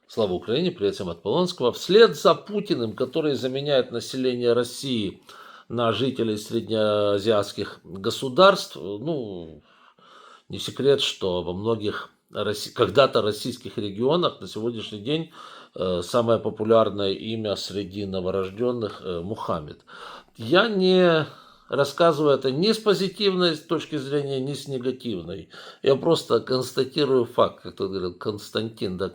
Слава Украине, привет всем от Полонского. Вслед за Путиным, который заменяет население России на жителей среднеазиатских государств, ну, не секрет, что во многих когда-то российских регионах на сегодняшний день самое популярное имя среди новорожденных Мухаммед. Я не рассказываю это ни с позитивной точки зрения, ни с негативной. Я просто констатирую факт, как тут говорил Константин, да,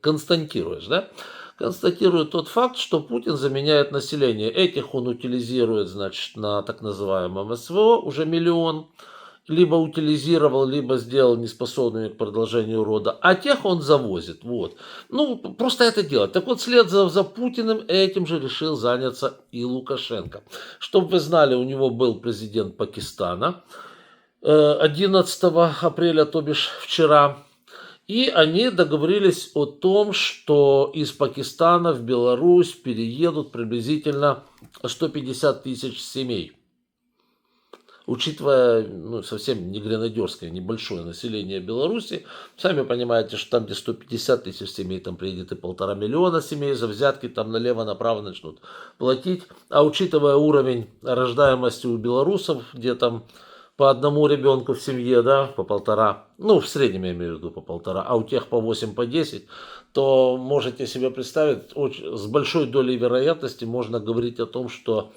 констатируешь, да? Констатирую тот факт, что Путин заменяет население. Этих он утилизирует, значит, на так называемом СВО, уже миллион, либо утилизировал, либо сделал неспособными к продолжению рода, а тех он завозит. Вот. Ну, просто это делать. Так вот, вслед за Путиным этим же решил заняться и Лукашенко. Чтобы вы знали, у него был президент Пакистана 11 апреля, то бишь вчера. И они договорились о том, что из Пакистана в Беларусь переедут приблизительно 150 тысяч семей. Учитывая совсем не гренадерское, небольшое население Беларуси, сами понимаете, что там, где 150 тысяч семей, там приедет и 1,5 миллиона семей, за взятки там налево-направо начнут платить. А учитывая уровень рождаемости у белорусов, где там по одному ребенку в семье, да, по полтора, ну, в среднем я имею в виду по полтора, а у тех по 8, по 10, то можете себе представить, с большой долей вероятности можно говорить о том, что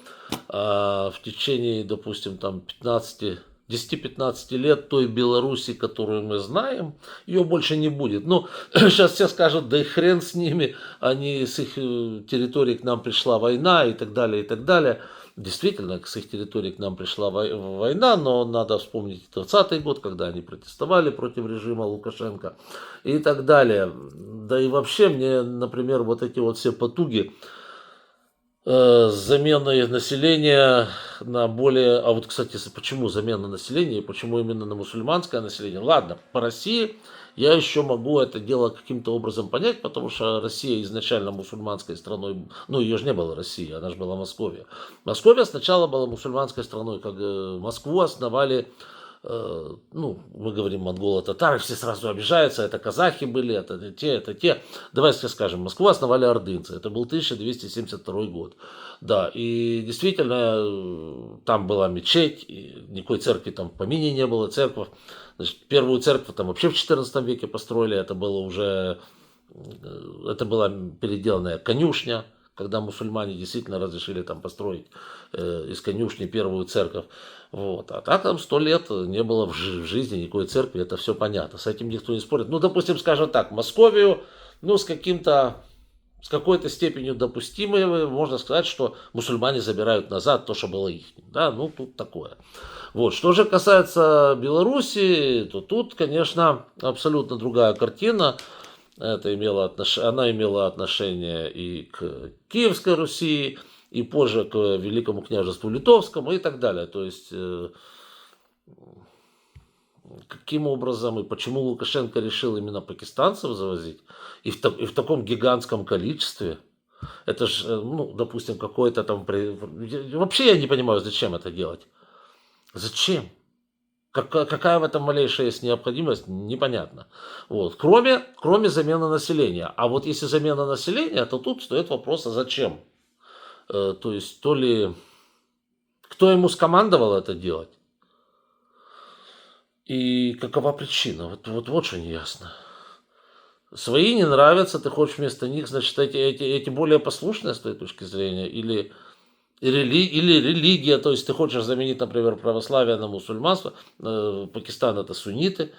в течение, допустим, там 10-15 лет той Беларуси, которую мы знаем, ее больше не будет. Ну, сейчас все скажут, да и хрен с ними, они с их территории к нам пришла война и так далее, и так далее. Действительно, с их территории к нам пришла война, но надо вспомнить 20-й год, когда они протестовали против режима Лукашенко и так далее. Да и вообще мне, например, вот эти вот все потуги с заменой населения на более... А вот, кстати, почему замена населения, почему именно на мусульманское население? Ладно, по России я еще могу это дело каким-то образом понять, потому что Россия изначально мусульманской страной, ну ее же не было России, она же была Московия. Московия сначала была мусульманской страной, как Москву основали, ну, мы говорим монголо-татары, все сразу обижаются, это казахи были, это те, это те. Давайте скажем, Москву основали ордынцы, это был 1272 год. Да, и действительно, там была мечеть, и никакой церкви там в помине не было, церковь. Значит, первую церковь там вообще в XIV веке построили, это было уже, это была переделанная конюшня, когда мусульмане действительно разрешили там построить из конюшни первую церковь. Вот. А так там 100 лет не было в жизни никакой церкви, это все понятно. С этим никто не спорит. Ну, допустим, скажем так, Московию, ну, с какой-то степенью допустимой, можно сказать, что мусульмане забирают назад то, что было их. Да, ну, тут такое. Вот. Что же касается Беларуси, то тут, конечно, абсолютно другая картина. Она имела отношение и к Киевской Руси, и позже к Великому княжеству Литовскому и так далее. То есть, каким образом и почему Лукашенко решил именно пакистанцев завозить, и в таком гигантском количестве. Это же, ну, допустим, какой-то там... Вообще я не понимаю, зачем это делать. Зачем? Какая в этом малейшая есть необходимость, непонятно. Вот. Кроме замены населения. А вот если замена населения, то тут стоит вопрос, а зачем? То есть, то ли... Кто ему скомандовал это делать? И какова причина? Вот что не ясно. Свои не нравятся, ты хочешь вместо них, значит, эти более послушные с твоей точки зрения, или религия, то есть ты хочешь заменить, например, православие на мусульманство, Пакистан это сунниты,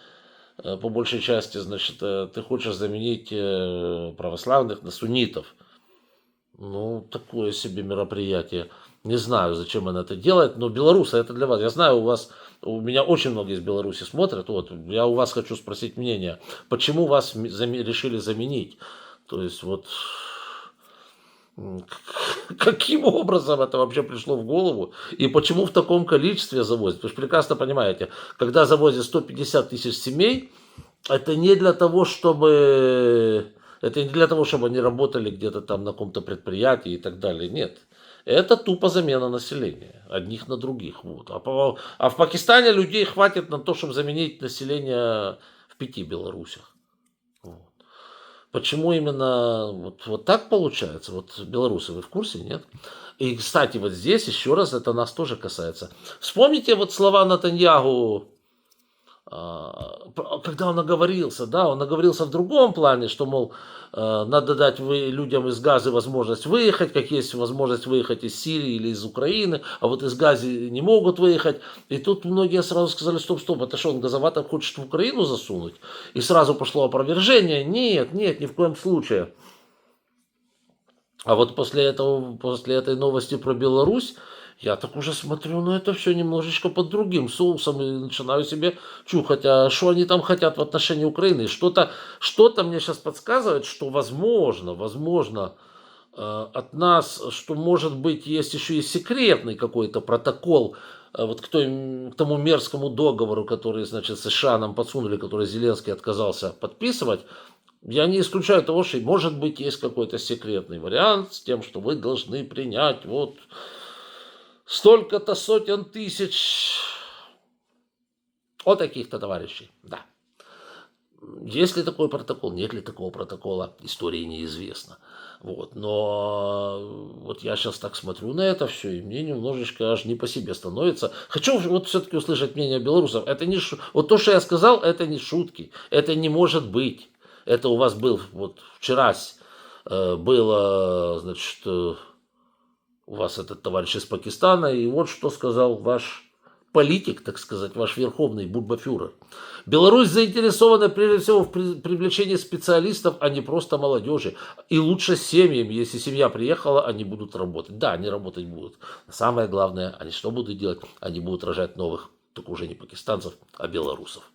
по большей части, значит, ты хочешь заменить православных на суннитов. Ну, такое себе мероприятие. Не знаю, зачем он это делает, но белорусы, это для вас. Я знаю, у меня очень многие из Беларуси смотрят. Вот, я у вас хочу спросить мнение. Почему вас решили заменить? То есть, вот, каким образом это вообще пришло в голову? И почему в таком количестве завозят? Вы же прекрасно понимаете, когда завозят 150 тысяч семей, это не для того, чтобы... Это не для того, чтобы они работали где-то там на каком-то предприятии и так далее. Нет. Это тупо замена населения. Одних на других. Вот. А в Пакистане людей хватит на то, чтобы заменить население в 5 Беларусях. Вот. Почему именно вот так получается? Вот белорусы, вы в курсе, нет? И, кстати, вот здесь еще раз это нас тоже касается. Вспомните вот слова Натаньягу, когда он оговорился, да, он оговорился в другом плане, что, мол, надо дать людям из Газы возможность выехать, как есть возможность выехать из Сирии или из Украины, а вот из Газы не могут выехать. И тут многие сразу сказали, стоп, стоп, это что, он газовато хочет в Украину засунуть? И сразу пошло опровержение, нет, нет, ни в коем случае. А вот после этого, после этой новости про Беларусь, я так уже смотрю на это все немножечко под другим соусом и начинаю себе чухать, а что они там хотят в отношении Украины. Что-то мне сейчас подсказывает, что возможно, от нас, что может быть есть еще и секретный какой-то протокол вот к тому мерзкому договору, который, значит, США нам подсунули, который Зеленский отказался подписывать. Я не исключаю того, что, может быть, есть какой-то секретный вариант с тем, что вы должны принять вот столько-то сотен тысяч от таких-то товарищей. Да. Есть ли такой протокол, нет ли такого протокола, истории неизвестно. Вот. Но вот я сейчас так смотрю на это все, и мне немножечко аж не по себе становится. Хочу вот все-таки услышать мнение белорусов. Это не вот то, что я сказал, это не шутки. Это не может быть. Это у вас был вот вчера было, значит, у вас этот товарищ из Пакистана, и вот что сказал ваш политик, так сказать, ваш верховный бульбафюрер. Беларусь заинтересована прежде всего в привлечении специалистов, а не просто молодежи. И лучше семьям, если семья приехала, они будут работать. Да, они работать будут. Самое главное, они что будут делать? Они будут рожать новых, только уже не пакистанцев, а белорусов.